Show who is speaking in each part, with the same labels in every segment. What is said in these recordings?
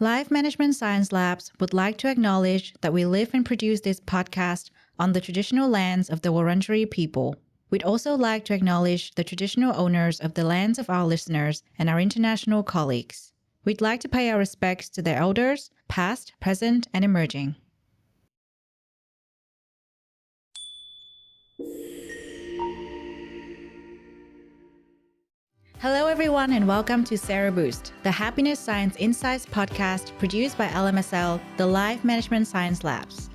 Speaker 1: Life Management Science Labs would like to acknowledge that we live and produce this podcast on the traditional lands of the Wurundjeri people. We'd also like to acknowledge the traditional owners of the lands of our listeners and our international colleagues. We'd like to pay our respects to their elders, past, present, and emerging. Hello, everyone, and welcome to Sero, the Happiness Science Insights podcast produced by LMSL, the Life Management Science Labs.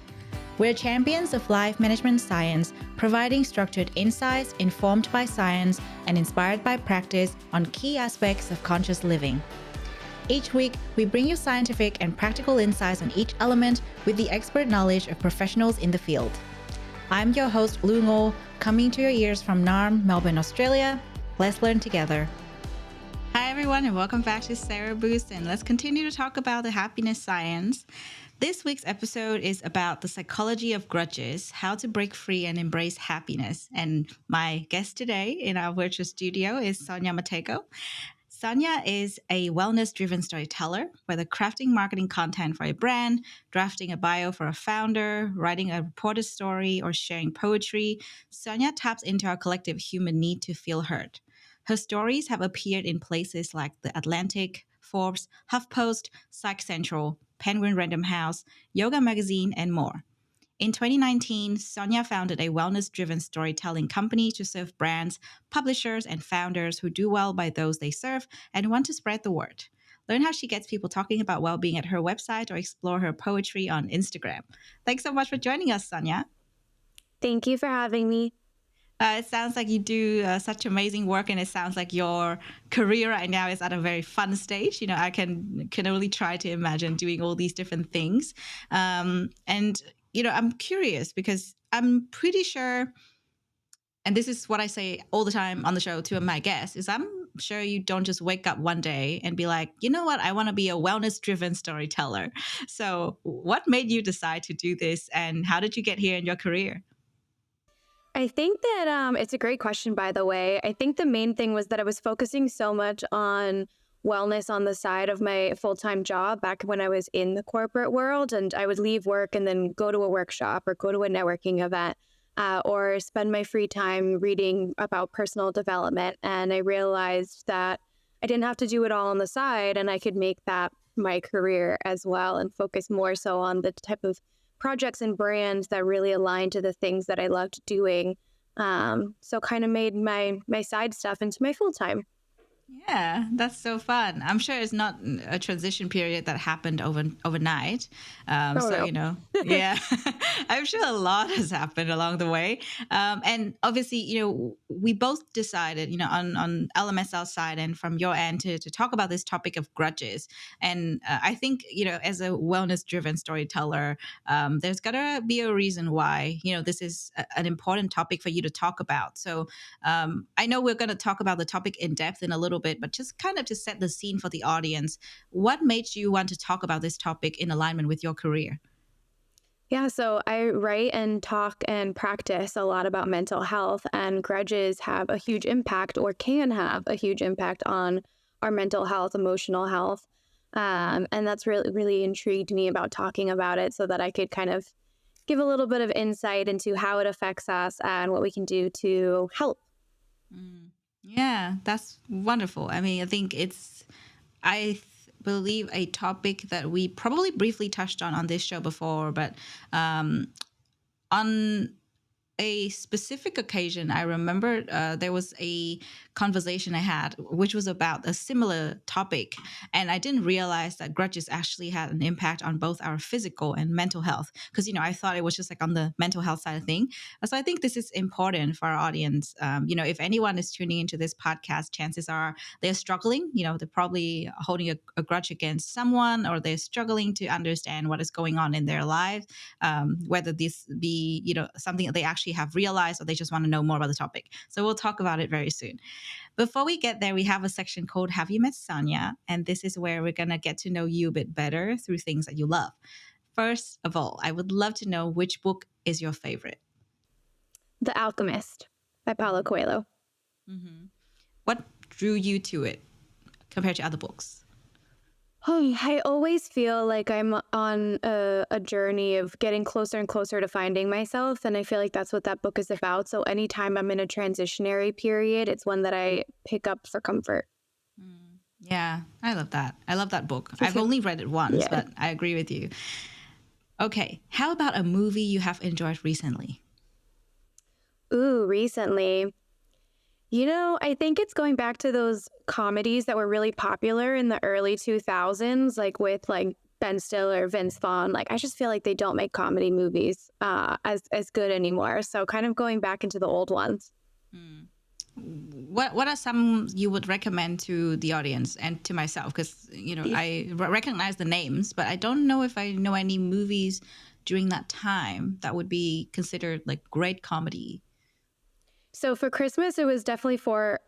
Speaker 1: We're champions of life management science, providing structured insights informed by science and inspired by practice on key aspects of conscious living. Each week, we bring you scientific and practical insights on each element with the expert knowledge of professionals in the field. I'm your host, Lu Ngo, coming to your ears from Naarm, Melbourne, Australia. Let's learn together. Hi, everyone, and welcome back to Sero Boost, and let's continue to talk about the happiness science. This week's episode is about the psychology of grudges, how to break free and embrace happiness. And my guest today in our virtual studio is Sonya Matejko. Sonya is a wellness-driven storyteller, whether crafting marketing content for a brand, drafting a bio for a founder, writing a reporter story, or sharing poetry. Sonya taps into our collective human need to feel heard. Her stories have appeared in places like The Atlantic, Forbes, HuffPost, Psych Central, Penguin Random House, Yoga Magazine, and more. In 2019, Sonya founded a wellness-driven storytelling company to serve brands, publishers, and founders who do well by those they serve and want to spread the word. Learn how she gets people talking about well-being at her website or explore her poetry on Instagram. Thanks so much for joining us, Sonya.
Speaker 2: Thank you for having me.
Speaker 1: It sounds like you do such amazing work, and it sounds like your career right now is at a very fun stage. You know, I can only try to imagine doing all these different things. And you know, I'm curious because I'm pretty sure, and this is what I say all the time on the show to my guests, is I'm sure you don't just wake up one day and be like, you know what, I want to be a wellness-driven storyteller. So what made you decide to do this, and how did you get here in your career?
Speaker 2: I think that it's a great question, by the way. I think the main thing was that I was focusing so much on wellness on the side of my full-time job back when I was in the corporate world. And I would leave work and then go to a workshop or go to a networking event or spend my free time reading about personal development. And I realized that I didn't have to do it all on the side, and I could make that my career as well and focus more so on the type of projects and brands that really align to the things that I loved doing. So kind of made my side stuff into my full time.
Speaker 1: Yeah, that's so fun. I'm sure it's not a transition period that happened overnight.
Speaker 2: No.
Speaker 1: You know, yeah, I'm sure a lot has happened along the way. And obviously, you know, we both decided, you know, on LMSL side and from your end to talk about this topic of grudges. And I think, you know, as a wellness driven storyteller, there's got to be a reason why, you know, this is an important topic for you to talk about. So I know we're going to talk about the topic in depth in a little bit, but just kind of to set the scene for the audience, what made you want to talk about this topic in alignment with your career?
Speaker 2: Yeah, so I write and talk and practice a lot about mental health, and grudges have a huge impact or can have a huge impact on our mental health, emotional health. And that's really intrigued me about talking about it so that I could kind of give a little bit of insight into how it affects us and what we can do to help.
Speaker 1: Yeah, that's wonderful. I mean, I think believe a topic that we probably briefly touched on this show before, but on a specific occasion, I remember there was a conversation I had, which was about a similar topic. And I didn't realize that grudges actually had an impact on both our physical and mental health. Because, you know, I thought it was just like on the mental health side of thing. So I think this is important for our audience. You know, if anyone is tuning into this podcast, chances are they're struggling. You know, they're probably holding a grudge against someone, or they're struggling to understand what is going on in their life, whether this be, you know, something that they actually have realized, or they just want to know more about the topic. So we'll talk about it very soon. Before we get there, we have a section called Have You Met Sonya? And this is where we're going to get to know you a bit better through things that you love. First of all, I would love to know which book is your favorite.
Speaker 2: The Alchemist by Paulo Coelho.
Speaker 1: Mm-hmm. What drew you to it compared to other books?
Speaker 2: I always feel like I'm on a journey of getting closer and closer to finding myself. And I feel like that's what that book is about. So anytime I'm in a transitionary period, it's one that I pick up for comfort.
Speaker 1: Yeah, I love that. I love that book. I've only read it once,
Speaker 2: Yeah.
Speaker 1: but I agree with you. Okay, how about a movie you have enjoyed recently?
Speaker 2: Ooh, recently. I think it's going back to those comedies that were really popular in the early 2000s, like with like Ben Stiller, Vince Vaughn. Like I just feel like they don't make comedy movies as good anymore. So kind of going back into the old ones.
Speaker 1: What are some you would recommend to the audience and to myself? Because I recognize the names, but I don't know if I know any movies during that time that would be considered like great comedy.
Speaker 2: So for Christmas, it was definitely four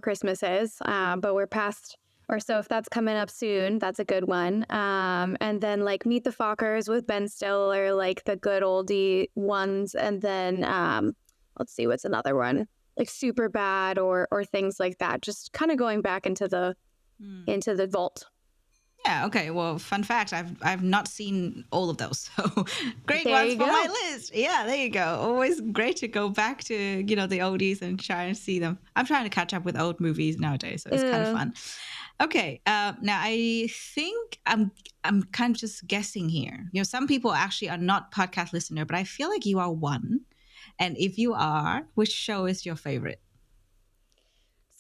Speaker 2: Christmases, but we're past. Or so if that's coming up soon, that's a good one. And then like Meet the Fockers with Ben Stiller, like the good oldie ones. And then let's see, what's another one? Like Super Bad or things like that. Just kind of going back into the vault.
Speaker 1: Yeah. Okay. Well, fun fact: I've not seen all of those, so great
Speaker 2: There
Speaker 1: ones
Speaker 2: you
Speaker 1: for
Speaker 2: go.
Speaker 1: my list. Yeah, there you go. Always great to go back to the oldies and try and see them. I'm trying to catch up with old movies nowadays, so it's kind of fun. Okay. Now I think I'm kind of just guessing here. Some people actually are not podcast listener, but I feel like you are one. And if you are, which show is your favorite?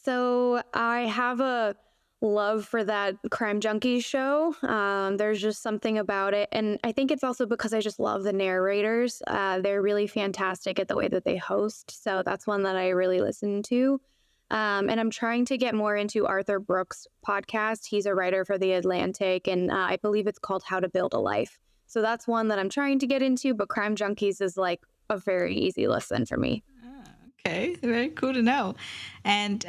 Speaker 2: So I have a love for that crime junkie show. There's just something about it. And I think it's also because I just love the narrators. They're really fantastic at the way that they host. So that's one that I really listen to. And I'm trying to get more into Arthur Brooks' podcast. He's a writer for The Atlantic, and I believe it's called How to Build a Life. So that's one that I'm trying to get into, but Crime Junkies is like a very easy listen for me.
Speaker 1: Okay, very cool to know. And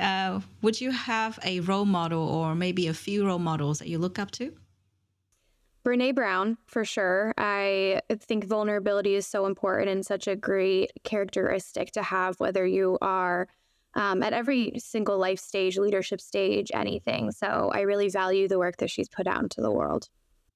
Speaker 1: would you have a role model or maybe a few role models that you look up to?
Speaker 2: Brene Brown, for sure. I think vulnerability is so important and such a great characteristic to have, whether you are at every single life stage, leadership stage, anything. So I really value the work that she's put out into the world.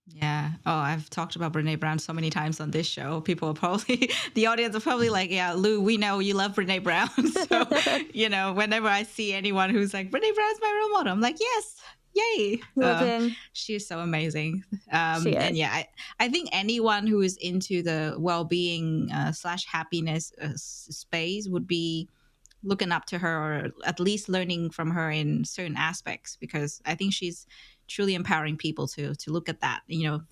Speaker 1: Yeah. Oh, I've talked about Brene Brown so many times on this show. People are probably, the audience are probably like, yeah, Lou, we know you love Brene Brown. So, whenever I see anyone who's like, Brene Brown's my role model, I'm like, yes, yay.
Speaker 2: Love him.
Speaker 1: She's so amazing.
Speaker 2: She
Speaker 1: And
Speaker 2: is.
Speaker 1: yeah, I think anyone who is into the well-being / happiness space would be looking up to her or at least learning from her in certain aspects, because I think she's truly empowering people to look at that,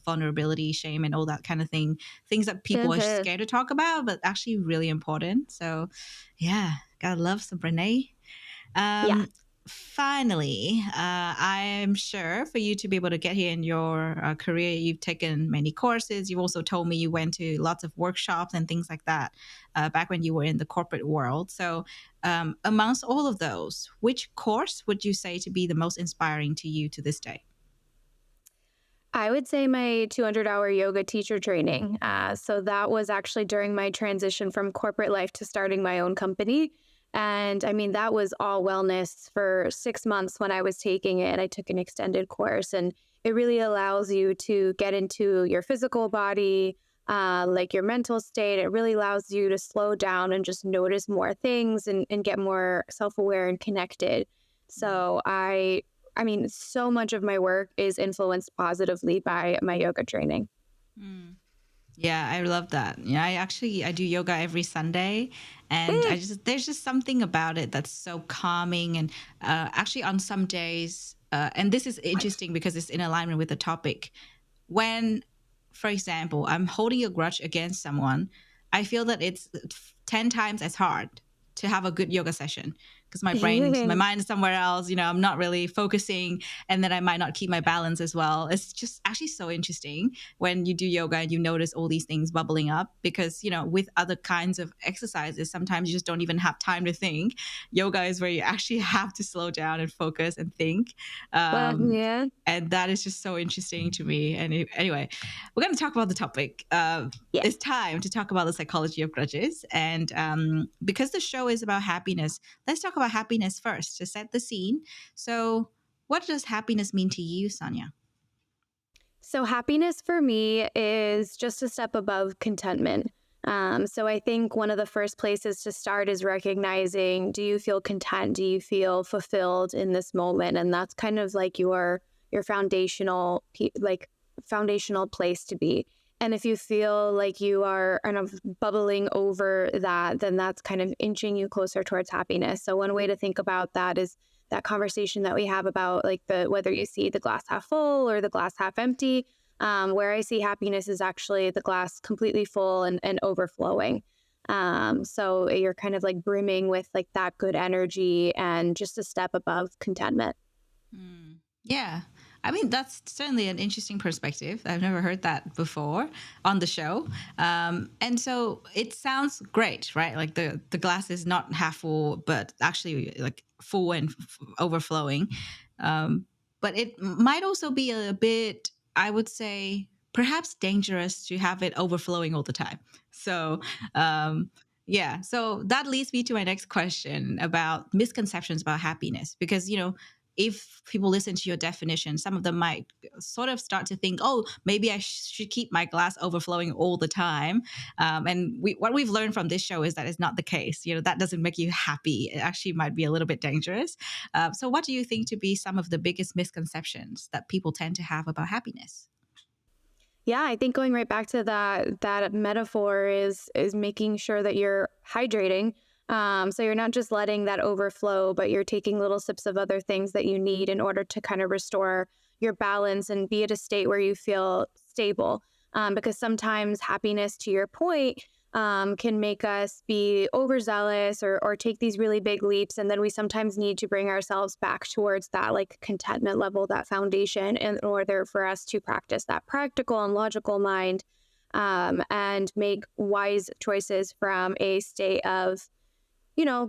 Speaker 1: vulnerability, shame, and all that kind of things that people are scared to talk about, but actually really important. So yeah, gotta love some Brene.
Speaker 2: Yeah.
Speaker 1: Finally, I'm sure for you to be able to get here in your career, you've taken many courses. You've also told me you went to lots of workshops and things like that back when you were in the corporate world. So, amongst all of those, which course would you say to be the most inspiring to you to this day?
Speaker 2: I would say my 200-hour yoga teacher training. So that was actually during my transition from corporate life to starting my own company. And I mean, that was all wellness for 6 months when I was taking it. I took an extended course, and it really allows you to get into your physical body, like your mental state. It really allows you to slow down and just notice more things and get more self aware and connected. So I mean, so much of my work is influenced positively by my yoga training.
Speaker 1: Yeah, I love that. Yeah, I do yoga every Sunday, and there's just something about it that's so calming. And actually, on some days, and this is interesting because it's in alignment with the topic. When, for example, I'm holding a grudge against someone, I feel that it's 10 times as hard to have a good yoga session, because my mind is somewhere else. I'm not really focusing, and then I might not keep my balance as well. It's just actually so interesting when you do yoga and you notice all these things bubbling up, because with other kinds of exercises, sometimes you just don't even have time to think. Yoga is where you actually have to slow down and focus and think.
Speaker 2: Yeah.
Speaker 1: And that is just so interesting to me. And anyway, we're going to talk about the topic.
Speaker 2: Yeah.
Speaker 1: It's time to talk about the psychology of grudges. And because the show is about happiness, let's talk about happiness first to set the scene. So, what does happiness mean to you, Sonya?
Speaker 2: So happiness for me is just a step above contentment. So I think one of the first places to start is recognizing, do you feel content? Do you feel fulfilled in this moment? And that's kind of like your foundational place to be. And if you feel like you are kind of bubbling over that, then that's kind of inching you closer towards happiness. So one way to think about that is that conversation that we have about like whether you see the glass half full or the glass half empty. Where I see happiness is actually the glass completely full and overflowing. So you're kind of like brimming with like that good energy and just a step above contentment.
Speaker 1: Yeah. I mean, that's certainly an interesting perspective. I've never heard that before on the show. And so it sounds great, right? Like the glass is not half full, but actually like full and overflowing. But it might also be a bit, I would say, perhaps dangerous to have it overflowing all the time. So, yeah. So that leads me to my next question about misconceptions about happiness, because, if people listen to your definition, some of them might sort of start to think, oh, maybe I should keep my glass overflowing all the time. And what we've learned from this show is that it's not the case. That doesn't make you happy. It actually might be a little bit dangerous. So what do you think to be some of the biggest misconceptions that people tend to have about happiness?
Speaker 2: Yeah, I think going right back to that metaphor is making sure that you're hydrating. So you're not just letting that overflow, but you're taking little sips of other things that you need in order to kind of restore your balance and be at a state where you feel stable. Because sometimes happiness, to your point, can make us be overzealous or take these really big leaps. And then we sometimes need to bring ourselves back towards that like contentment level, that foundation, in order for us to practice that practical and logical mind, and make wise choices from a state of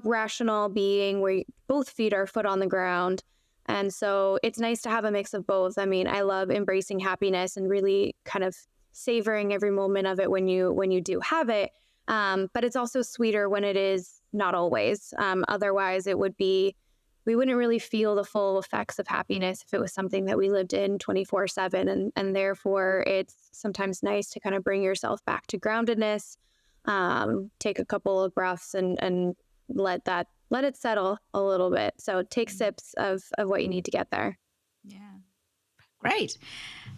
Speaker 2: rational being where both feet are foot on the ground. And so it's nice to have a mix of both. I mean, I love embracing happiness and really kind of savoring every moment of it when you do have it. But it's also sweeter when it is not always. Otherwise, we wouldn't really feel the full effects of happiness if it was something that we lived in 24/7. And therefore, it's sometimes nice to kind of bring yourself back to groundedness, take a couple of breaths and let it settle a little bit. So take sips of what you need to get there.
Speaker 1: Yeah. Great.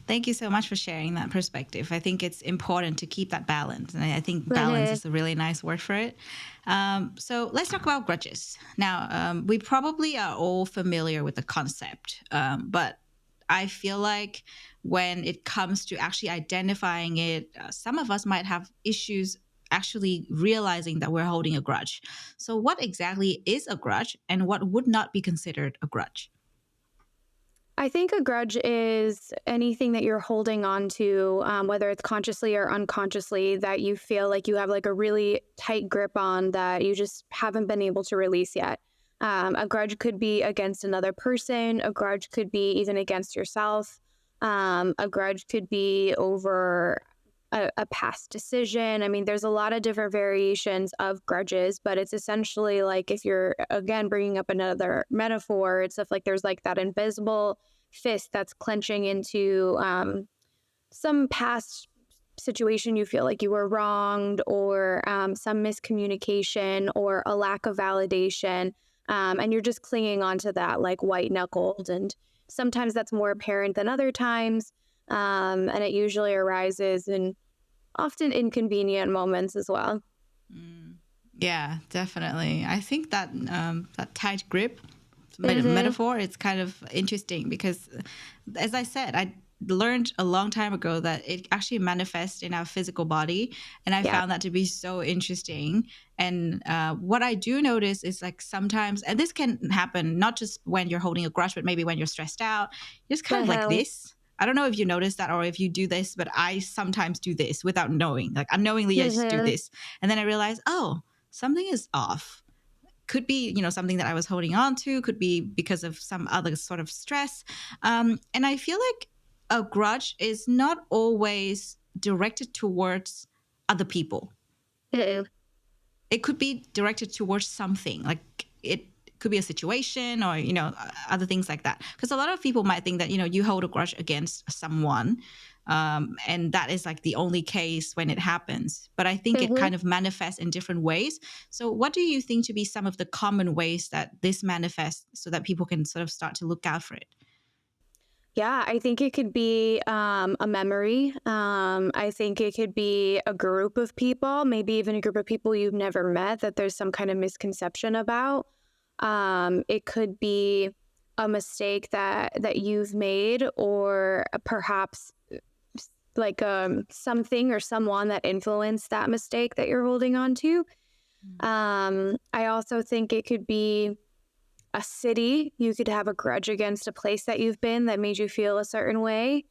Speaker 1: Thank you so much for sharing that perspective. I think it's important to keep that balance. And I think balance is a really nice word for it. So let's talk about grudges. Now, we probably are all familiar with the concept, but I feel like when it comes to actually identifying it, some of us might have issues actually realizing that we're holding a grudge. So what exactly is a grudge, and what would not be considered a grudge?
Speaker 2: I think a grudge is anything that you're holding on to, whether it's consciously or unconsciously, that you feel like you have like a really tight grip on that you just haven't been able to release yet. A grudge could be against another person. A grudge could be even against yourself. A grudge could be over a past decision. I mean, there's a lot of different variations of grudges, but it's essentially like, if you're, again, bringing up another metaphor, it's stuff like there's like that invisible fist that's clenching into some past situation you feel like you were wronged, or some miscommunication or a lack of validation. And you're just clinging onto that like white knuckled. And sometimes that's more apparent than other times. And it usually arises in often inconvenient moments as well.
Speaker 1: Yeah, definitely. I think that that tight grip metaphor, it's kind of interesting because, as I said, I learned a long time ago that it actually manifests in our physical body, and I found that to be so interesting. And what I do notice is like sometimes, and this can happen not just when you're holding a grudge, but maybe when you're stressed out, just kind of like this. I don't know if you notice that or if you do this, but I sometimes do this without knowing. Like unknowingly, I just do this. And then I realize, oh, something is off. Could be, something that I was holding on to. Could be because of some other sort of stress. And I feel like a grudge is not always directed towards other people. It could be directed towards something. Like it could be a situation or, other things like that. Because a lot of people might think that, you hold a grudge against someone. And that is like the only case when it happens. But I think it kind of manifests in different ways. So what do you think to be some of the common ways that this manifests so that people can sort of start to look out for it?
Speaker 2: Yeah, I think it could be a memory. I think it could be a group of people, maybe even a group of people you've never met that there's some kind of misconception about. It could be a mistake that you've made, or perhaps like something or someone that influenced that mistake that you're holding on to. I also think it could be a city. You could have a grudge against a place that you've been that made you feel a certain way.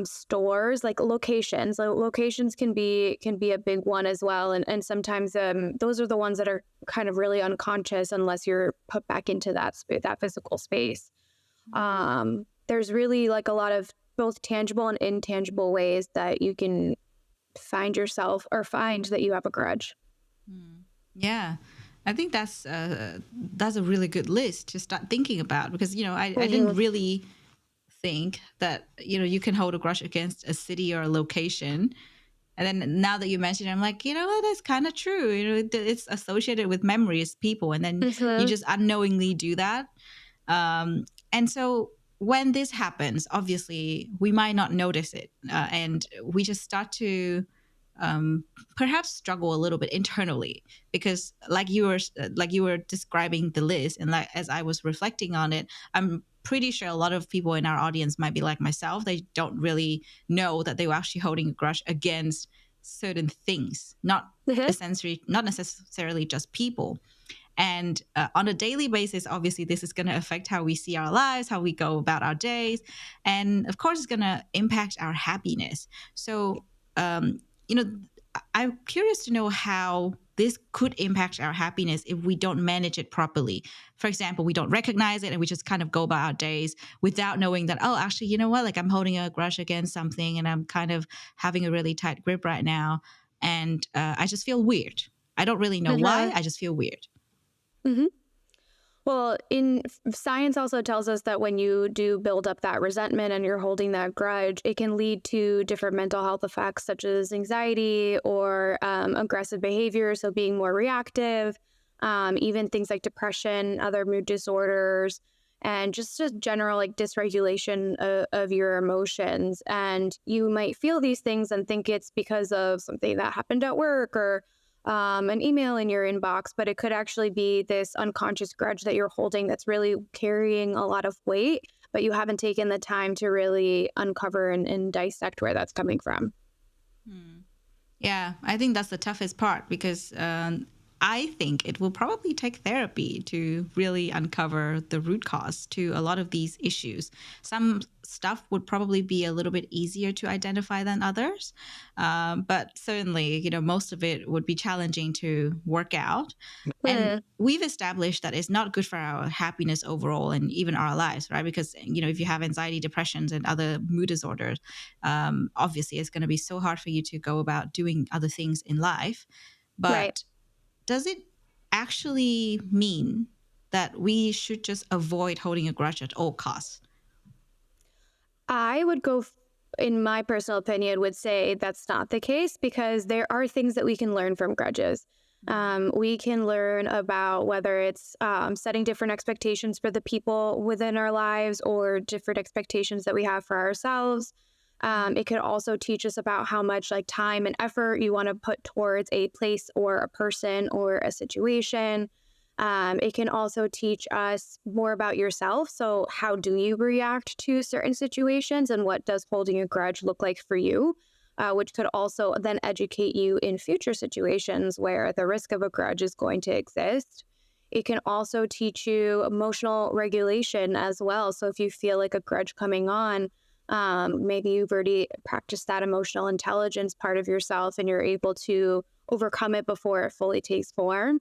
Speaker 2: Stores, like locations. Locations can be a big one as well. And sometimes those are the ones that are kind of really unconscious unless you're put back into that physical space. There's really like a lot of both tangible and intangible ways that you can find yourself or find that you have a grudge.
Speaker 1: Yeah. I think that's a really good list to start thinking about, because, I didn't really think that, you can hold a grudge against a city or a location. And then now that you mention it, I'm like, that's kind of true. It's associated with memories, people, and then you just unknowingly do that. And so when this happens, obviously we might not notice it, and we just start to perhaps struggle a little bit internally, because like you were describing the list, and like as I was reflecting on it, I'm pretty sure a lot of people in our audience might be like myself. They don't really know that they were actually holding a grudge against certain things, not necessarily just people. And on a daily basis, obviously, this is going to affect how we see our lives, how we go about our days. And of course, it's going to impact our happiness. So, I'm curious to know how this could impact our happiness if we don't manage it properly. For example, we don't recognize it and we just kind of go about our days without knowing that, oh, actually, you know what? Like, I'm holding a grudge against something and I'm kind of having a really tight grip right now. And I just feel weird. I don't really know why. I just feel weird.
Speaker 2: Well, science also tells us that when you do build up that resentment and you're holding that grudge, it can lead to different mental health effects such as anxiety or aggressive behavior, so being more reactive, even things like depression, other mood disorders, and just a general like dysregulation of your emotions. And you might feel these things and think it's because of something that happened at work or an email in your inbox, but it could actually be this unconscious grudge that you're holding that's really carrying a lot of weight, but you haven't taken the time to really uncover and dissect where that's coming from.
Speaker 1: Yeah, I think that's the toughest part, because I think it will probably take therapy to really uncover the root cause to a lot of these issues. Some stuff would probably be a little bit easier to identify than others. But certainly, most of it would be challenging to work out. And we've established that it's not good for our happiness overall and even our lives, right? Because, if you have anxiety, depressions, and other mood disorders, obviously it's going to be so hard for you to go about doing other things in life. But does it actually mean that we should just avoid holding a grudge at all costs?
Speaker 2: I would go, in my personal opinion, would say that's not the case, because there are things that we can learn from grudges. We can learn about whether it's setting different expectations for the people within our lives or different expectations that we have for ourselves. It could also teach us about how much like time and effort you want to put towards a place or a person or a situation. It can also teach us more about yourself. So how do you react to certain situations, and what does holding a grudge look like for you? Which could also then educate you in future situations where the risk of a grudge is going to exist. It can also teach you emotional regulation as well. So if you feel like a grudge coming on, maybe you've already practiced that emotional intelligence part of yourself and you're able to overcome it before it fully takes form.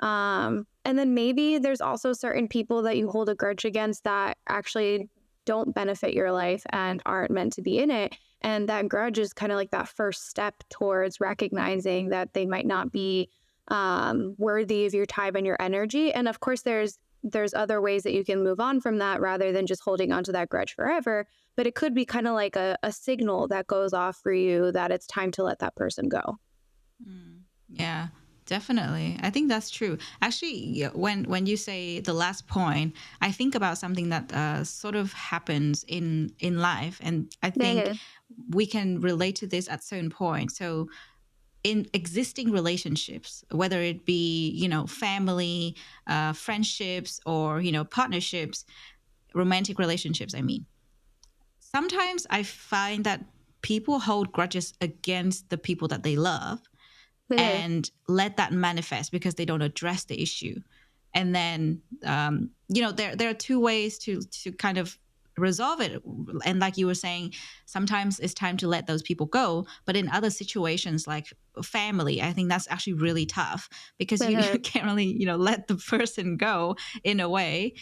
Speaker 2: And then maybe there's also certain people that you hold a grudge against that actually don't benefit your life and aren't meant to be in it. And that grudge is kind of like that first step towards recognizing that they might not be worthy of your time and your energy. And of course, there's there's other ways that you can move on from that rather than just holding on to that grudge forever. But it could be kind of like a signal that goes off for you that it's time to let that person go.
Speaker 1: Yeah, definitely. I think that's true. Actually, yeah, when you say the last point, I think about something that sort of happens in life, and I think
Speaker 2: Yeah.
Speaker 1: we can relate to this at certain points. So in existing relationships, whether it be, family, friendships, or, partnerships, romantic relationships, I mean, sometimes I find that people hold grudges against the people that they love
Speaker 2: Yeah.
Speaker 1: and let that manifest because they don't address the issue. And then, there are two ways to kind of resolve it. And like you were saying, sometimes it's time to let those people go. But in other situations like family, I think that's actually really tough because you
Speaker 2: Yeah.
Speaker 1: can't really, let the person go in a way.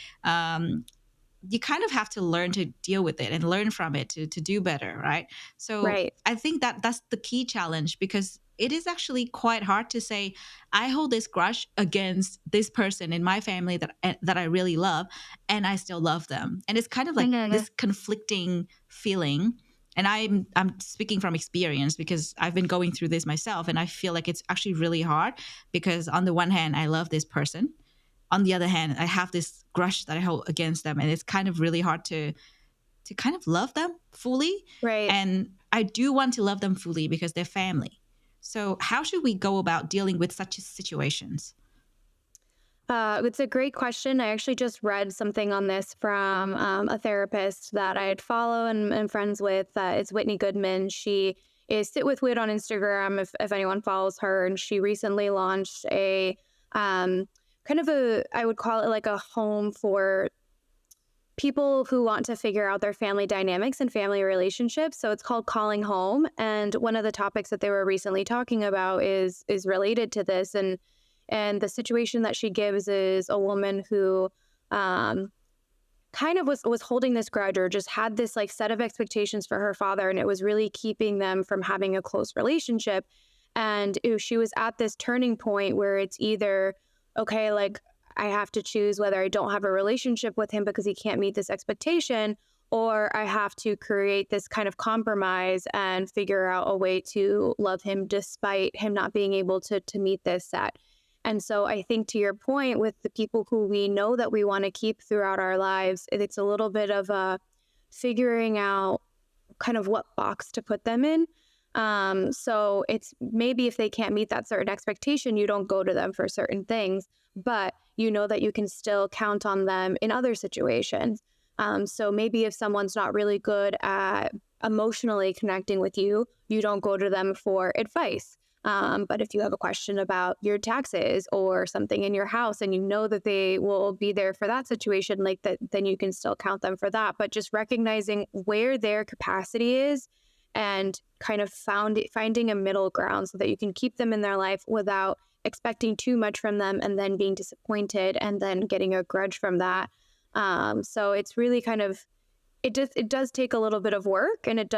Speaker 1: You kind of have to learn to deal with it and learn from it to do better, right? So
Speaker 2: Right.
Speaker 1: I think that that's the key challenge, because it is actually quite hard to say I hold this grudge against this person in my family that I really love, and I still love them, and it's kind of like
Speaker 2: Yeah.
Speaker 1: this conflicting feeling. And I'm speaking from experience because I've been going through this myself, and I feel like it's actually really hard because on the one hand I love this person, on the other hand I have this grudge that I hold against them, and it's kind of really hard to kind of love them fully.
Speaker 2: Right.
Speaker 1: And I do want to love them fully because they're family. So how should we go about dealing with such situations?
Speaker 2: It's a great question. I actually just read something on this from a therapist that I had follow and friends with. It's Whitney Goodman. She is Sit with Wit on Instagram, if anyone follows her. And she recently launched a kind of I would call it like a home for people who want to figure out their family dynamics and family relationships. So it's called Calling Home. And one of the topics that they were recently talking about is related to this. And the situation that she gives is a woman who kind of was holding this grudge, or just had this like set of expectations for her father, and it was really keeping them from having a close relationship. And she was at this turning point where it's either, okay, like I have to choose whether I don't have a relationship with him because he can't meet this expectation, or I have to create this kind of compromise and figure out a way to love him despite him not being able to meet this set. And so I think, to your point, with the people who we know that we want to keep throughout our lives, it's a little bit of a figuring out kind of what box to put them in. So it's maybe if they can't meet that certain expectation, you don't go to them for certain things, but you know that you can still count on them in other situations. So maybe if someone's not really good at emotionally connecting with you, you don't go to them for advice. But if you have a question about your taxes or something in your house and you know that they will be there for that situation, like that, then you can still count them for that. But just recognizing where their capacity is and kind of finding a middle ground so that you can keep them in their life without expecting too much from them and then being disappointed and then getting a grudge from that. So it's really kind of, it does take a little bit of work, and it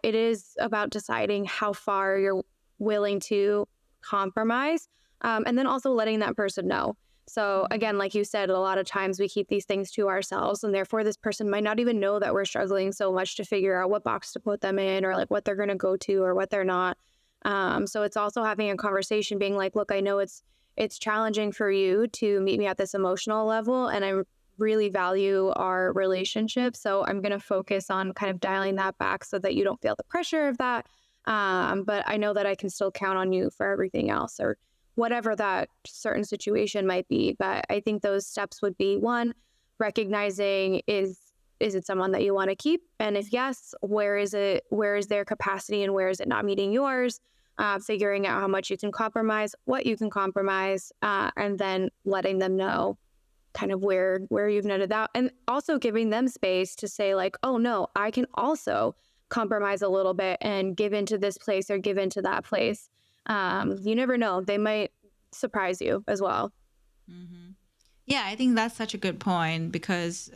Speaker 2: is about deciding how far you're willing to compromise, and then also letting that person know. So again, like you said, a lot of times we keep these things to ourselves, and therefore this person might not even know that we're struggling so much to figure out what box to put them in, or like what they're going to go to or what they're not. So it's also having a conversation, being like, look, I know it's challenging for you to meet me at this emotional level, and I really value our relationship. So I'm going to focus on kind of dialing that back so that you don't feel the pressure of that. But I know that I can still count on you for everything else, or whatever that certain situation might be. But I think those steps would be: one, recognizing is it someone that you want to keep? And if yes, where is it? Where is their capacity and where is it not meeting yours? Figuring out how much you can compromise, what you can compromise, and then letting them know kind of where you've netted out, and also giving them space to say like, oh no, I can also compromise a little bit and give into this place or give into that place. You never know, they might surprise you as well.
Speaker 1: Mm-hmm. Yeah, I think that's such a good point because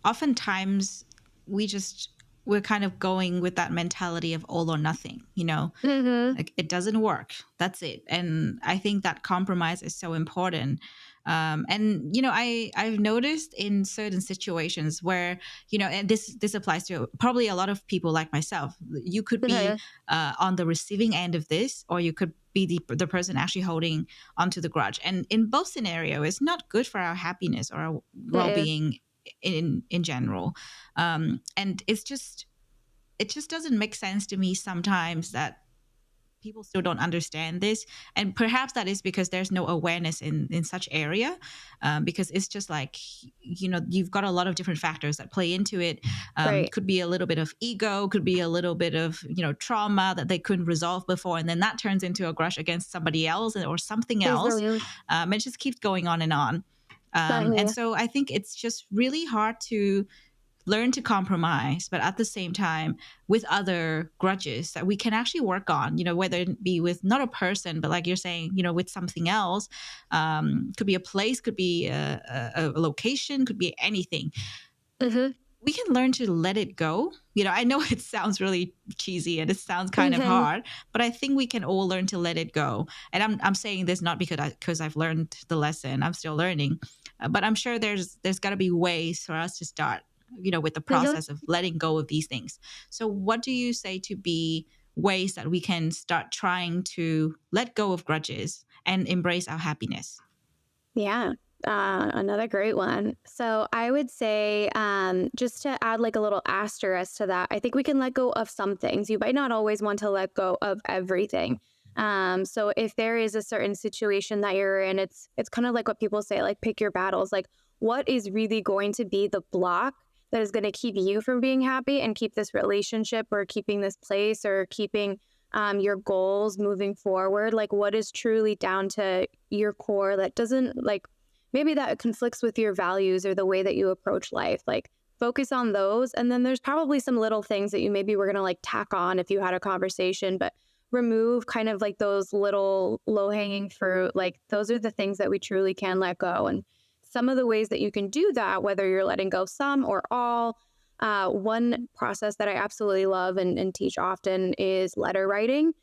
Speaker 1: oftentimes we're kind of going with that mentality of all or nothing,
Speaker 2: Mm-hmm.
Speaker 1: like it doesn't work, that's it. And I think that compromise is so important. And I've noticed in certain situations where and this applies to probably a lot of people like myself. You could be on the receiving end of this, or you could be the person actually holding onto the grudge. And in both scenarios, it's not good for our happiness or our well-being in general. And it just doesn't make sense to me sometimes that people still don't understand this. And perhaps that is because there's no awareness in such area, because it's just like, you've got a lot of different factors that play into it.
Speaker 2: Right.
Speaker 1: Could be a little bit of ego, could be a little bit of trauma that they couldn't resolve before, and then that turns into a grudge against somebody else or something else. It just keeps going on and on. And so I think it's just really hard to learn to compromise, but at the same time with other grudges that we can actually work on, whether it be with not a person, but like you're saying, with something else. Could be a place, could be a location, could be anything. We can learn to let it go. I know it sounds really cheesy and it sounds kind of hard, but I think we can all learn to let it go. And I'm saying this not because I've learned the lesson. I'm still learning, but I'm sure there's got to be ways for us to start with the process of letting go of these things. So what do you say to be ways that we can start trying to let go of grudges and embrace our happiness?
Speaker 2: Yeah. Another great one. So I would say, just to add like a little asterisk to that, I think we can let go of some things. You might not always want to let go of everything. So if there is a certain situation that you're in, it's kind of like what people say, like pick your battles. Like, what is really going to be the block that is going to keep you from being happy and keep this relationship or keeping this place or keeping your goals moving forward? Like, what is truly down to your core that doesn't, like, maybe that conflicts with your values or the way that you approach life? Like, focus on those. And then there's probably some little things that you maybe were going to like tack on if you had a conversation, but remove kind of like those little low-hanging fruit. Like, those are the things that we truly can let go. And some of the ways that you can do that, whether you're letting go some or all, one process that I absolutely love and teach often is letter writing.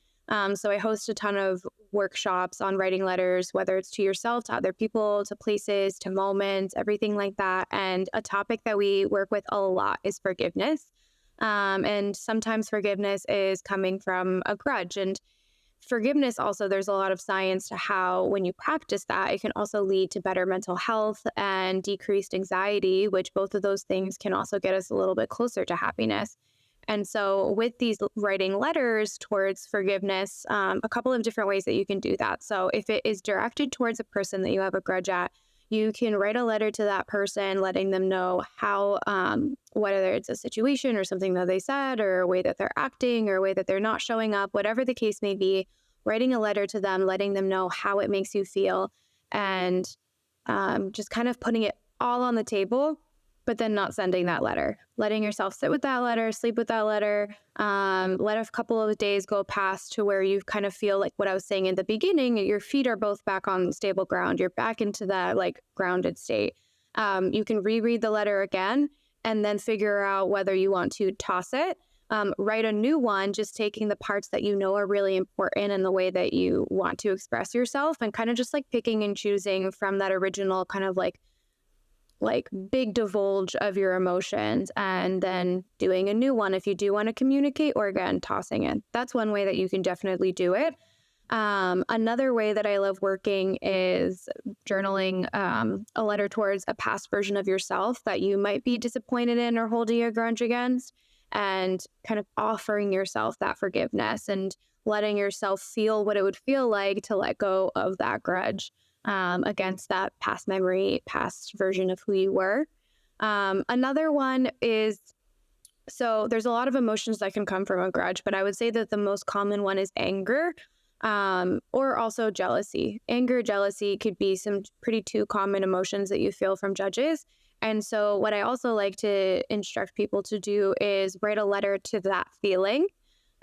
Speaker 2: So I host a ton of workshops on writing letters, whether it's to yourself, to other people, to places, to moments, everything like that. And a topic that we work with a lot is forgiveness. And sometimes forgiveness is coming from a grudge. And forgiveness also, there's a lot of science to how when you practice that, it can also lead to better mental health and decreased anxiety, which both of those things can also get us a little bit closer to happiness. And so with these writing letters towards forgiveness, a couple of different ways that you can do that. So if it is directed towards a person that you have a grudge at, you can write a letter to that person, letting them know how, whether it's a situation or something that they said or a way that they're acting or a way that they're not showing up, whatever the case may be, writing a letter to them, letting them know how it makes you feel, and just kind of putting it all on the table, but then not sending that letter, letting yourself sit with that letter, sleep with that letter, let a couple of days go past to where you kind of feel like what I was saying in the beginning, your feet are both back on stable ground. You're back into that like grounded state. You can reread the letter again and then figure out whether you want to toss it, write a new one, just taking the parts that you know are really important and the way that you want to express yourself, and kind of just like picking and choosing from that original kind of like big divulge of your emotions, and then doing a new one if you do want to communicate, or again, tossing it. That's one way that you can definitely do it. Another way that I love working is journaling a letter towards a past version of yourself that you might be disappointed in or holding a grudge against, and kind of offering yourself that forgiveness and letting yourself feel what it would feel like to let go of that grudge against that past memory, past version of who you were. Another one is, so there's a lot of emotions that can come from a grudge, but I would say that the most common one is anger, or also jealousy. Anger, jealousy could be some pretty two common emotions that you feel from judges. And so what I also like to instruct people to do is write a letter to that feeling.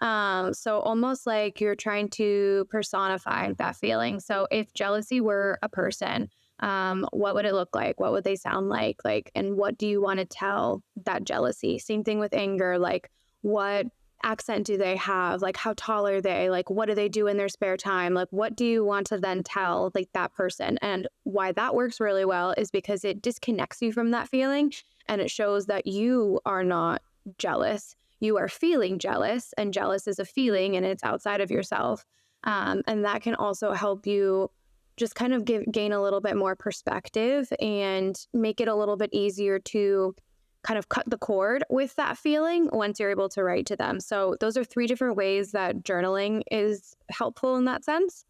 Speaker 2: So almost like you're trying to personify that feeling. So if jealousy were a person, what would it look like? What would they sound like? And what do you want to tell that jealousy? Same thing with anger. Like, what accent do they have? Like, how tall are they? Like, what do they do in their spare time? Like, what do you want to then tell like that person? And why that works really well is because it disconnects you from that feeling, and it shows that you are not jealous. You are feeling jealous, and jealous is a feeling, and it's outside of yourself. And that can also help you just kind of gain a little bit more perspective and make it a little bit easier to kind of cut the cord with that feeling once you're able to write to them. So those are 3 different ways that journaling is helpful in that sense.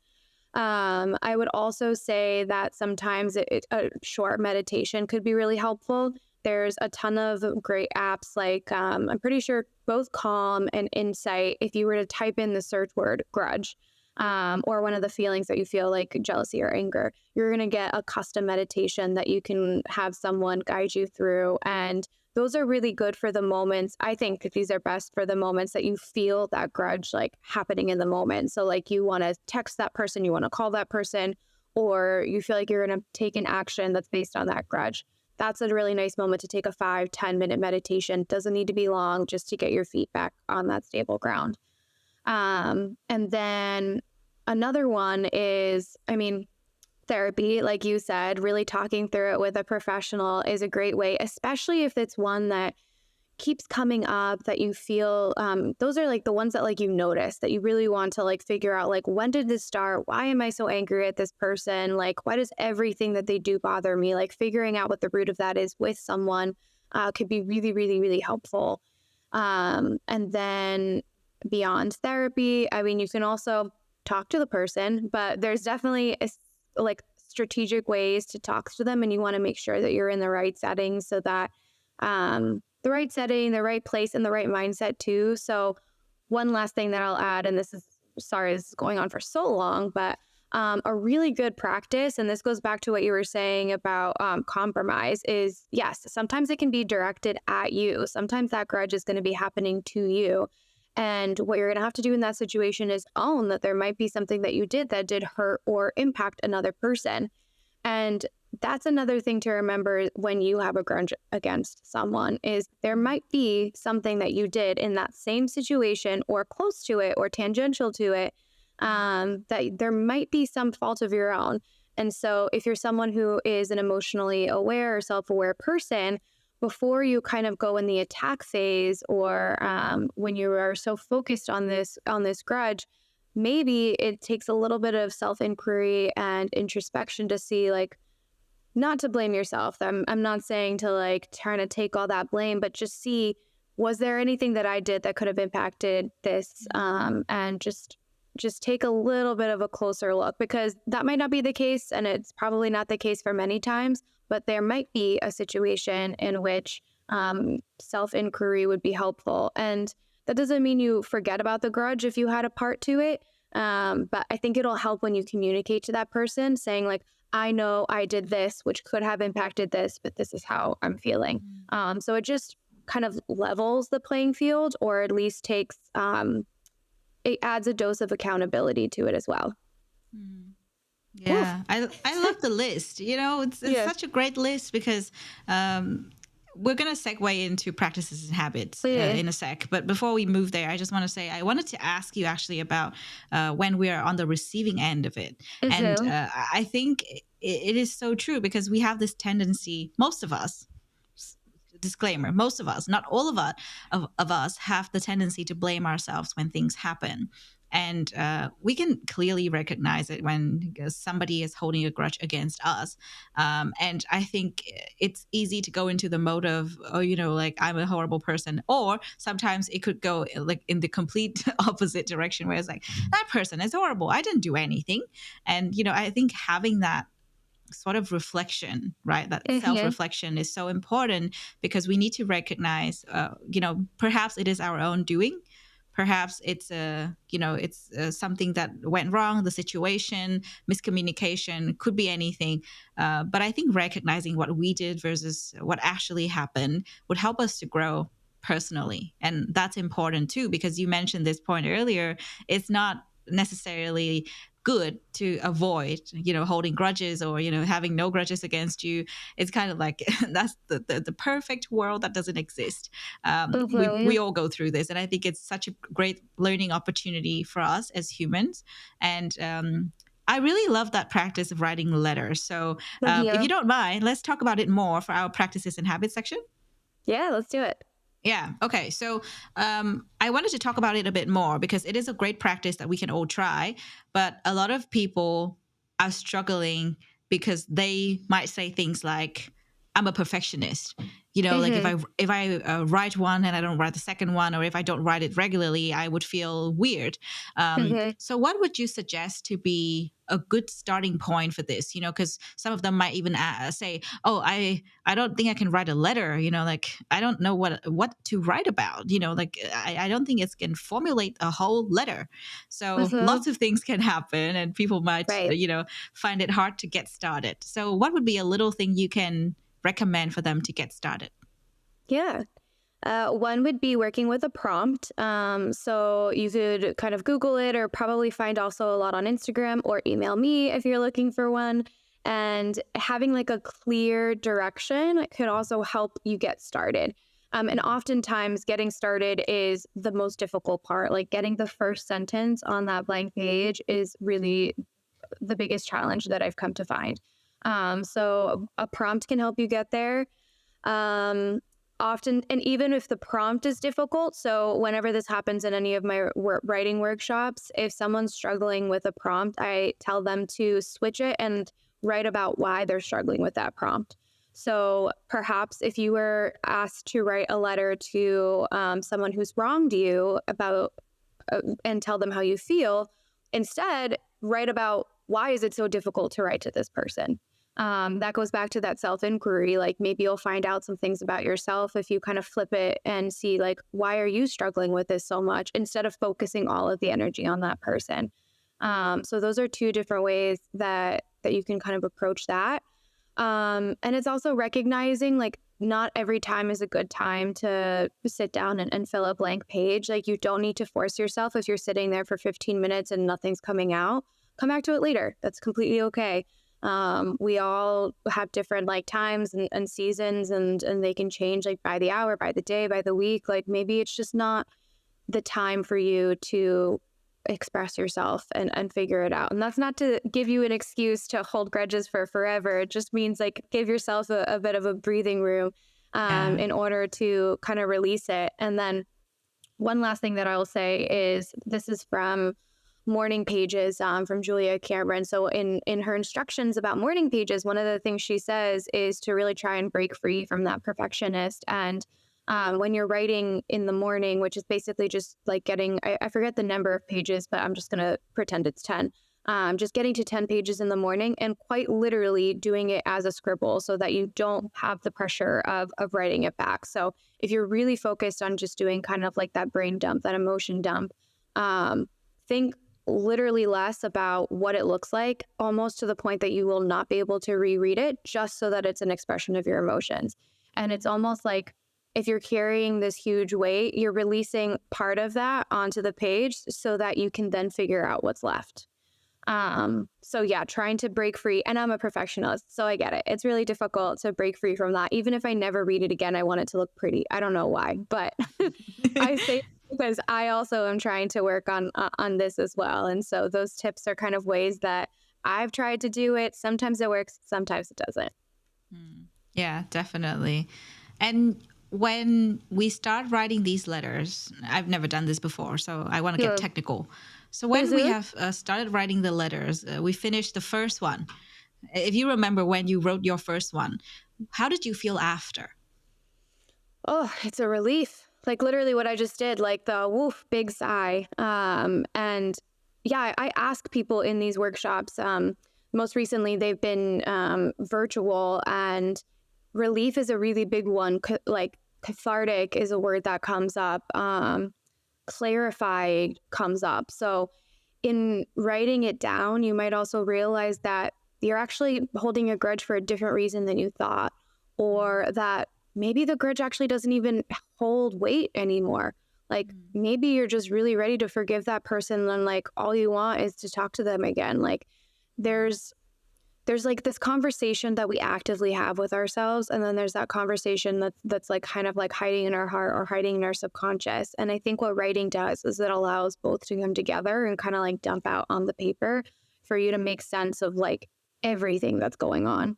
Speaker 2: I would also say that sometimes a short meditation could be really helpful. There's a ton of great apps like I'm pretty sure both Calm and Insight, if you were to type in the search word grudge, or one of the feelings that you feel like jealousy or anger, you're going to get a custom meditation that you can have someone guide you through. And those are really good for the moments. I think these are best for the moments that you feel that grudge like happening in the moment. So like you want to text that person, you want to call that person, or you feel like you're going to take an action that's based on that grudge. That's a really nice moment to take a 5-10 minute meditation. Doesn't need to be long, just to get your feet back on that stable ground. And then another one is, therapy, like you said, really talking through it with a professional is a great way, especially if it's one that keeps coming up that you feel, those are like the ones that like you notice that you really want to like figure out, like, when did this start? Why am I so angry at this person? Like, why does everything that they do bother me? Like figuring out what the root of that is with someone could be really, really, really helpful. And then beyond therapy, you can also talk to the person, but there's definitely like strategic ways to talk to them, and you want to make sure that you're in the right setting, so that the right setting, the right place, and the right mindset too. So one last thing that I'll add, and this is going on for so long, but a really good practice, and this goes back to what you were saying about compromise, is yes, sometimes it can be directed at you. Sometimes that grudge is going to be happening to you. And what you're going to have to do in that situation is own that there might be something that you did that did hurt or impact another person. And that's another thing to remember when you have a grudge against someone, is there might be something that you did in that same situation or close to it or tangential to it, that there might be some fault of your own. And so if you're someone who is an emotionally aware or self-aware person, before you kind of go in the attack phase, or when you are so focused on this grudge, maybe it takes a little bit of self-inquiry and introspection to see, like, not to blame yourself. I'm not saying to like trying to take all that blame, but just see, was there anything that I did that could have impacted this? And just take a little bit of a closer look, because that might not be the case, and it's probably not the case for many times. But there might be a situation in which self-inquiry would be helpful. And that doesn't mean you forget about the grudge if you had a part to it. But I think it'll help when you communicate to that person, saying like, I know I did this, which could have impacted this, but this is how I'm feeling. So it just kind of levels the playing field, or at least takes, it adds a dose of accountability to it as well.
Speaker 1: Yeah, I love the list. It's such a great list, because we're going to segue into practices and habits in a sec. But before we move there, I just want to say, I wanted to ask you actually about when we are on the receiving end of it. And I think it is so true, because we have this tendency, most of us, disclaimer, most of us, not all of us have the tendency to blame ourselves when things happen. And we can clearly recognize it when somebody is holding a grudge against us. And I think it's easy to go into the mode of, like, I'm a horrible person. Or sometimes it could go like in the complete opposite direction, where it's like, that person is horrible, I didn't do anything. And, I think having that sort of reflection, right? That self-reflection is so important, because we need to recognize, perhaps it is our own doing. Perhaps it's something that went wrong, the situation, miscommunication, could be anything. But I think recognizing what we did versus what actually happened would help us to grow personally. And that's important too, because you mentioned this point earlier. It's not necessarily good to avoid, holding grudges or, having no grudges against you. It's kind of like that's the perfect world that doesn't exist. We all go through this. And I think it's such a great learning opportunity for us as humans. And I really love that practice of writing letters. So if you don't mind, let's talk about it more for our practices and habits section.
Speaker 2: Yeah, let's do it.
Speaker 1: Yeah. Okay. So I wanted to talk about it a bit more because it is a great practice that we can all try. But a lot of people are struggling because they might say things like, I'm a perfectionist. Like if I write one and I don't write the second one, or if I don't write it regularly, I would feel weird. So what would you suggest to be a good starting point for this? Because some of them might even say, oh, I don't think I can write a letter. Like I don't know what to write about. Like I don't think it can formulate a whole letter. So lots of things can happen and people might, find it hard to get started. So what would be a little thing you can recommend for them to get started?
Speaker 2: Yeah. One would be working with a prompt. So you could kind of Google it or probably find also a lot on Instagram or email me if you're looking for one. And having like a clear direction could also help you get started. And oftentimes getting started is the most difficult part. Like getting the first sentence on that blank page is really the biggest challenge that I've come to find. So a prompt can help you get there. Often, and even if the prompt is difficult, so whenever this happens in any of my writing workshops, if someone's struggling with a prompt, I tell them to switch it and write about why they're struggling with that prompt. So perhaps if you were asked to write a letter to someone who's wronged you about and tell them how you feel, instead write about why is it so difficult to write to this person. That goes back to that self-inquiry. Like maybe you'll find out some things about yourself if you kind of flip it and see like, why are you struggling with this so much instead of focusing all of the energy on that person. So those are two different ways that you can kind of approach that. And it's also recognizing like not every time is a good time to sit down and fill a blank page. Like you don't need to force yourself. If you're sitting there for 15 minutes and nothing's coming out, come back to it later. That's completely okay. We all have different like times and seasons and they can change like by the hour, by the day, by the week. Like maybe it's just not the time for you to express yourself and figure it out. And that's not to give you an excuse to hold grudges for forever. It just means like give yourself a bit of a breathing room in order to kind of release it. And then one last thing that I'll say is this is from morning pages from Julia Cameron. So in her instructions about morning pages, one of the things she says is to really try and break free from that perfectionist. And when you're writing in the morning, which is basically just like getting, I forget the number of pages, but I'm just going to pretend it's 10. Just getting to 10 pages in the morning and quite literally doing it as a scribble so that you don't have the pressure of writing it back. So if you're really focused on just doing kind of like that brain dump, that emotion dump, think literally less about what it looks like, almost to the point that you will not be able to reread it, just so that it's an expression of your emotions. And it's almost like if you're carrying this huge weight, you're releasing part of that onto the page so that you can then figure out what's left. So yeah, trying to break free. And I'm a perfectionist, so I get it. It's really difficult to break free from that. Even if I never read it again, I want it to look pretty. I don't know why, but I say because I also am trying to work on this as well. And so those tips are kind of ways that I've tried to do it. Sometimes it works, sometimes it doesn't.
Speaker 1: Yeah, definitely. And when we start writing these letters, I've never done this before, so I want to get technical. So when we have started writing the letters, we finished the first one. If you remember when you wrote your first one, how did you feel after?
Speaker 2: Oh, it's a relief. Like literally what I just did, like the woof, big sigh. And yeah, I ask people in these workshops, most recently they've been virtual, and relief is a really big one. Like cathartic is a word that comes up. Clarify comes up. So in writing it down, you might also realize that you're actually holding a grudge for a different reason than you thought, or that maybe the grudge actually doesn't even hold weight anymore. Like maybe you're just really ready to forgive that person, and like all you want is to talk to them again. Like there's like this conversation that we actively have with ourselves, and then there's that conversation that's like kind of like hiding in our heart or hiding in our subconscious. And I think what writing does is it allows both to come together and kind of like dump out on the paper for you to make sense of like everything that's going on.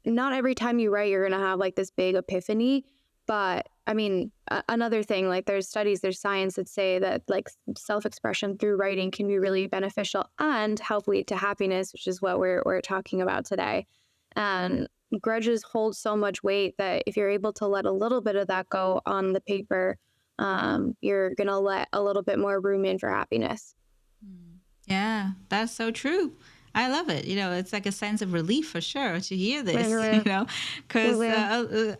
Speaker 2: Not every time you write you're gonna have like this big epiphany, but I mean, another thing, like there's studies, there's science that say that like self-expression through writing can be really beneficial and help lead to happiness, which is what we're talking about today. And grudges hold so much weight that if you're able to let a little bit of that go on the paper, you're gonna let a little bit more room in for happiness.
Speaker 1: Yeah, that's so true. I love it. It's like a sense of relief for sure to hear this, because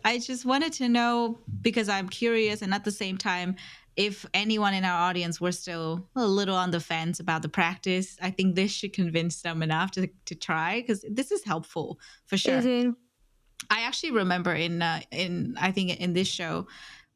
Speaker 1: I just wanted to know, because I'm curious, and at the same time, if anyone in our audience were still a little on the fence about the practice, I think this should convince them enough to try, because this is helpful for sure.
Speaker 2: Mm-hmm.
Speaker 1: I actually remember I think in this show,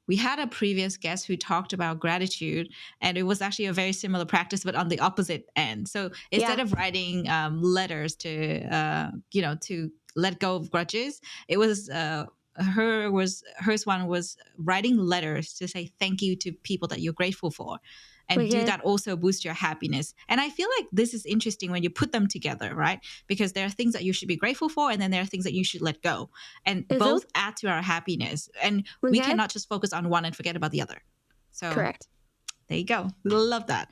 Speaker 1: we had a previous guest who talked about gratitude, and it was actually a very similar practice, but on the opposite end. So instead of writing letters to let go of grudges, it was hers one was writing letters to say thank you to people that you're grateful for. And do that also boost your happiness. And I feel like this is interesting when you put them together, right? Because there are things that you should be grateful for, and then there are things that you should let go. And both add to our happiness. And we cannot just focus on one and forget about the other. So
Speaker 2: correct.
Speaker 1: There you go. Love that.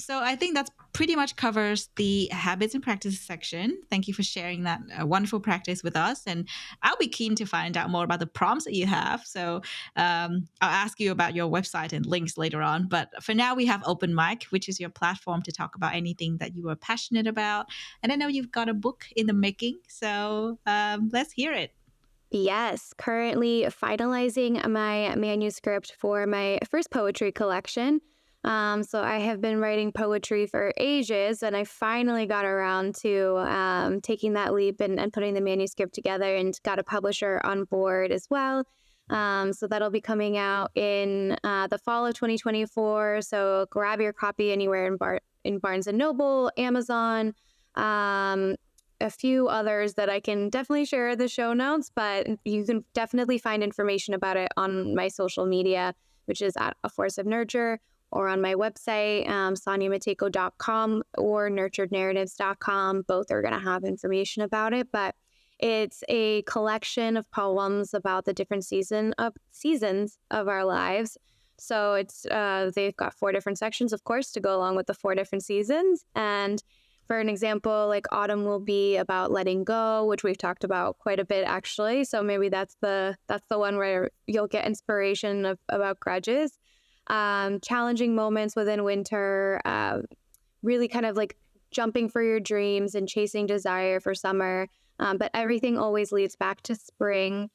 Speaker 1: So I think that's pretty much covers the habits and practices section. Thank you for sharing that wonderful practice with us. And I'll be keen to find out more about the prompts that you have. So I'll ask you about your website and links later on. But for now, we have Open Mic, which is your platform to talk about anything that you are passionate about. And I know you've got a book in the making. So let's hear it.
Speaker 2: Yes, currently finalizing my manuscript for my first poetry collection. So I have been writing poetry for ages, and I finally got around to taking that leap and putting the manuscript together, and got a publisher on board as well. So that'll be coming out in the fall of 2024. So grab your copy anywhere in Barnes & Noble, Amazon, a few others that I can definitely share in the show notes, but you can definitely find information about it on my social media, which is at A Force of Nurture, or on my website, sonyamatejko.com or nurturednarratives.com. Both are going to have information about it, but it's a collection of poems about the different seasons of our lives. So it's they've got 4 different sections, of course, to go along with the 4 different seasons. And for an example, like autumn will be about letting go, which we've talked about quite a bit actually. So maybe that's the one where you'll get inspiration about grudges. Challenging moments within winter, really kind of like jumping for your dreams and chasing desire for summer. But everything always leads back to spring,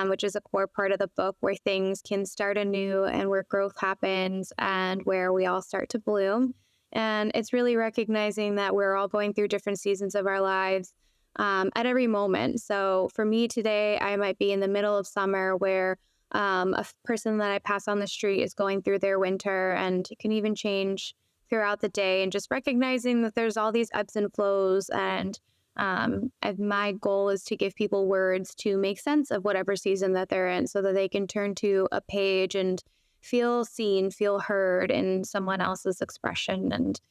Speaker 2: which is a core part of the book, where things can start anew and where growth happens and where we all start to bloom. And it's really recognizing that we're all going through different seasons of our lives at every moment. So for me today, I might be in the middle of summer where a person that I pass on the street is going through their winter, and it can even change throughout the day. And just recognizing that there's all these ebbs and flows. And my goal is to give people words to make sense of whatever season that they're in, so that they can turn to a page and feel seen, feel heard in someone else's expression, and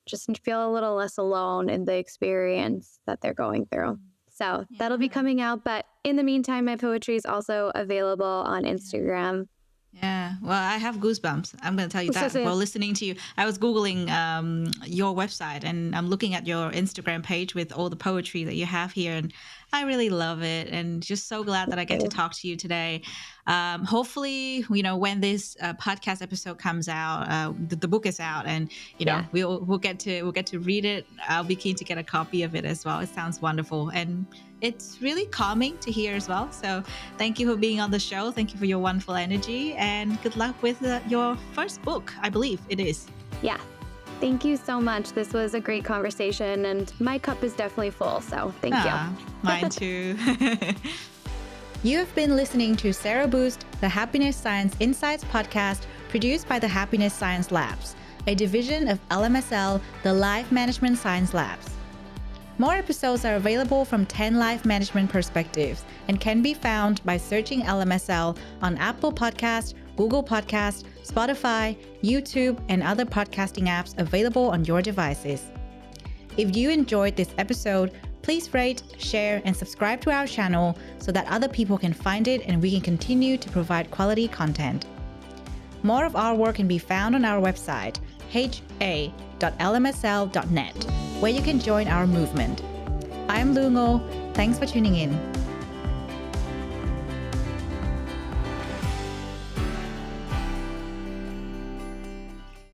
Speaker 2: just feel a little less alone in the experience that they're going through. So that'll be coming out. But in the meantime, my poetry is also available on Instagram.
Speaker 1: Yeah, well, I have goosebumps. I'm going to tell you that while listening to you. I was Googling your website, and I'm looking at your Instagram page with all the poetry that you have here, and I really love it, and just so glad that I get to talk to you today. Hopefully, when this podcast episode comes out, the book is out, and we'll get to read it. I'll be keen to get a copy of it as well. It sounds wonderful, and it's really calming to hear as well. So thank you for being on the show. Thank you for your wonderful energy, and good luck with your first book. I believe it is.
Speaker 2: Yeah. Thank you so much. This was a great conversation, and my cup is definitely full. So thank you.
Speaker 1: Mine too. You have been listening to Sero Boost, the Happiness Science Insights podcast produced by the Happiness Science Labs, a division of LMSL, the Life Management Science Labs. More episodes are available from 10 life management perspectives and can be found by searching LMSL on Apple Podcasts, Google Podcasts, Spotify, YouTube, and other podcasting apps available on your devices. If you enjoyed this episode, please rate, share, and subscribe to our channel so that other people can find it and we can continue to provide quality content. More of our work can be found on our website, ha.lmsl.net, where you can join our movement. I'm Lu Ngo. Thanks for tuning in.